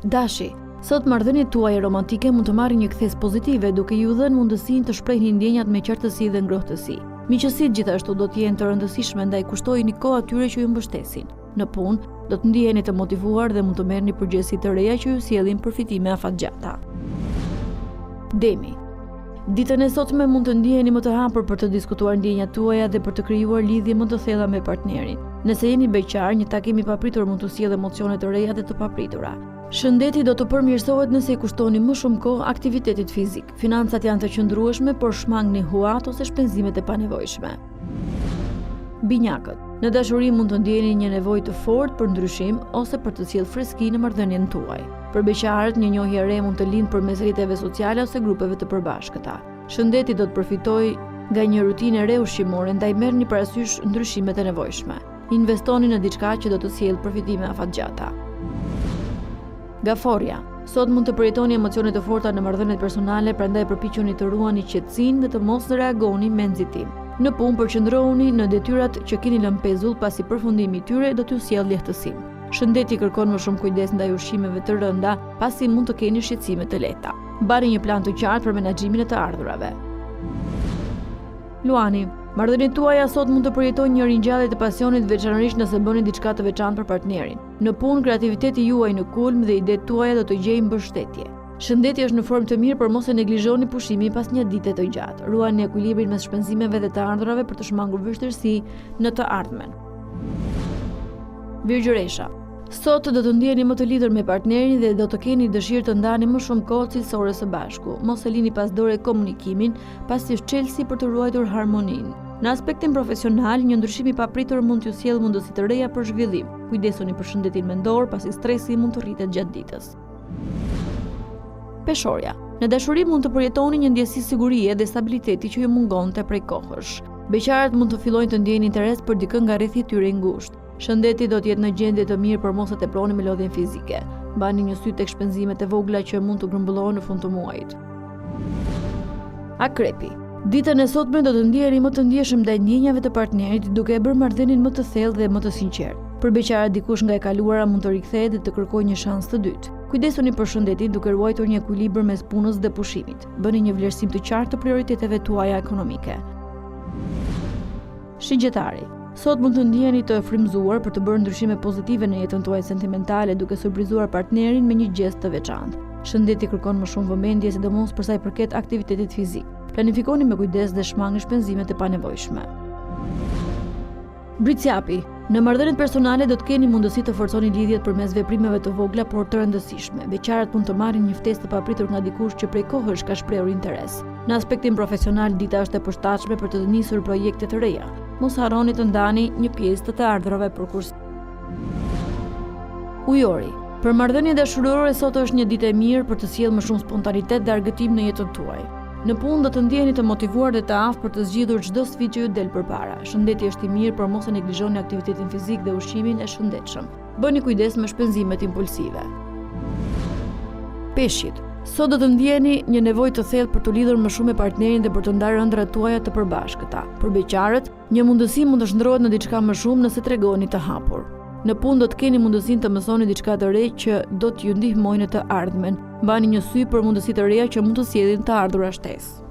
Dashi, sot marrëdhëniet tuaja romantike mund të marrin një kthes pozitive duke ju dhënë mundësinë të shprehni ndjenjat me qartësi dhe ngrohtësi. Miqësitë gjithashtu do të jenë të rëndësishme ndaj kushtojini kohë atyre që ju mbështesin. Në punë, do të ndiheni të motivuar dhe mund të merrni përgjegjësi të reja që ju sjellin përfitime afatgjata. Demi. Ditën e sotme mund të ndiheni më të hapur për të diskutuar ndjenjat tuaja dhe për të krijuar lidhje më të thella me partnerin. Nëse jeni beqar, një takim i papritur mund të sjellë emocione të reja dhe të papritura. Shëndeti do të përmirësohet nëse i kushtoni më shumë kohë aktivitetit fizik. Financat janë të qëndrueshme, por shmangni huat ose shpenzimet e panevojshme. Binjakët. Në dashuri mund të ndjeni një nevojë të fortë për ndryshim ose për të sjellë freski në marrëdhënien tuaj. Për beqarët, një njohje e re mund të lindë përmes rrjeteve sociale ose grupeve të përbashkëta. Shëndeti do të përfitojë nga një rutinë e re ushqimore, ndaj merrni parasysh ndryshimet e nevojshme. Investoni në diçka që do të sjellë përfitime afatgjata. Gaforja. Sot mund të përjetoni emocione të forta në marrëdhëniet personale, prandaj përpiquni të ruani qetësinë dhe të mos reagoni me nxitim. Në punë përqendrohuni në detyrat që keni lënë pezull, pasi përfundimi i tyre do t'ju sjellë lehtësim. Shëndeti kërkon më shumë kujdes ndaj ushqimeve të rënda, pasi mund të keni shqetësime të lehta. Mbani një plan të qartë për menaxhimin e të ardhurave. Luani. Marrëdhëniet tuaja sot mund të përjetojnë një ringjallje të pasionit, veçanërisht nëse bëni diçka të veçantë për partnerin. Në punë, kreativiteti juaj në kulm dhe idetë tuaja do të gjejnë mbështetje. Shëndeti është në formë të mirë, por mos e neglizhoni pushimin pas një dite të gjatë. Ruani ekuilibrin mes shpenzimeve dhe të ardhurave për të shmangur vështirësi në të ardhmen. Virgjëresha. Sot do të ndjeni më të lidhur me partnerin dhe do të keni dëshirë të ndani më shumë kohë cilësore së bashku. Mos e lini pas dore komunikimin, pasi është çelësi për të ruajtur harmoninë. Në aspektin profesional, një ndryshim i papritur mund t'ju sjellë mundësi të reja për zhvillim. Kujdesuni për shëndetin mendor, pasi stresi mund të rritet gjatë ditës. Peshorja. Në dashuri mund të përjetoni një ndjesi sigurie dhe stabiliteti që ju mungonte prej kohësh. Beqarët mund të fillojnë të ndjejnë interes për dikë nga rrethi i tyre i ngushtë. Shëndeti do të jetë në gjendje të mirë, por mos e teproni me lodhjen fizike. Mbani një sy tek shpenzimet e vogla që mund të grumbullohen në fund të muajit. Akrepi. Ditën e sotme do të ndjeheni më të ndjeshëm ndaj ndjenjave të partnerit, duke e bërë marrëdhënien më të thellë dhe më të sinqertë. Për beqarët, dikush nga e kaluara mund të rikthehet dhe të kërkojë një shans të dytë. Kujdesuni për shëndetin duke ruajtur një ekuilibër mes punës dhe pushimit. Bëni një vlerësim të qartë të prioriteteve tuaja ekonomike. Shigjetari. Sot mund të ndjeheni të frymëzuar për të bërë ndryshime pozitive në jetën tuaj sentimentale, duke surprizuar partnerin me një gjest të veçantë. Shëndeti kërkon më shumë vëmendje, sidomos për sa i përket aktivitetit fizik. Planifikoni me kujdes dhe shmangni shpenzimet e panevojshme. Bricjapi. Në marrëdhëniet personale do të keni mundësi të forconi lidhjet përmes veprimeve të vogla por të rëndësishme. Beqarët mund të marrin një ftesë të papritur nga dikush që prej kohësh ka shprehur interes. Në aspektin profesional, dita është e përshtatshme për të nisur projekte të reja. Mos harroni të ndani një pjesë të ardhurave për kurs. Ujori. Për marrëdhënie dashurore sot është një ditë e mirë për të sjellë më shumë spontanitet dhe argëtim në jetën tuaj. Në punë do të ndjeheni të motivuar dhe të aftë për të zgjidhur çdo sfidë që ju del përpara. Shëndeti është i mirë, por mos e neglizhoni aktivitetin fizik dhe ushqimin e shëndetshëm. Bëni kujdes me shpenzimet impulsive. Peshqit. Sot do të ndjeni një nevojë të thellë për të lidhur më shumë me partnerin dhe për të ndarë ëndrat tuaja të përbashkëta. Për beqarët, një mundësi mund të shndrohet në diçka më shumë nëse tregoni të hapur. Në punë do të keni mundësinë të mësoni diçka të re që do t'ju ndihmojë në të ardhmen. Mbani një sy për mundësi të reja që mund të sjellin të ardhura shtesë.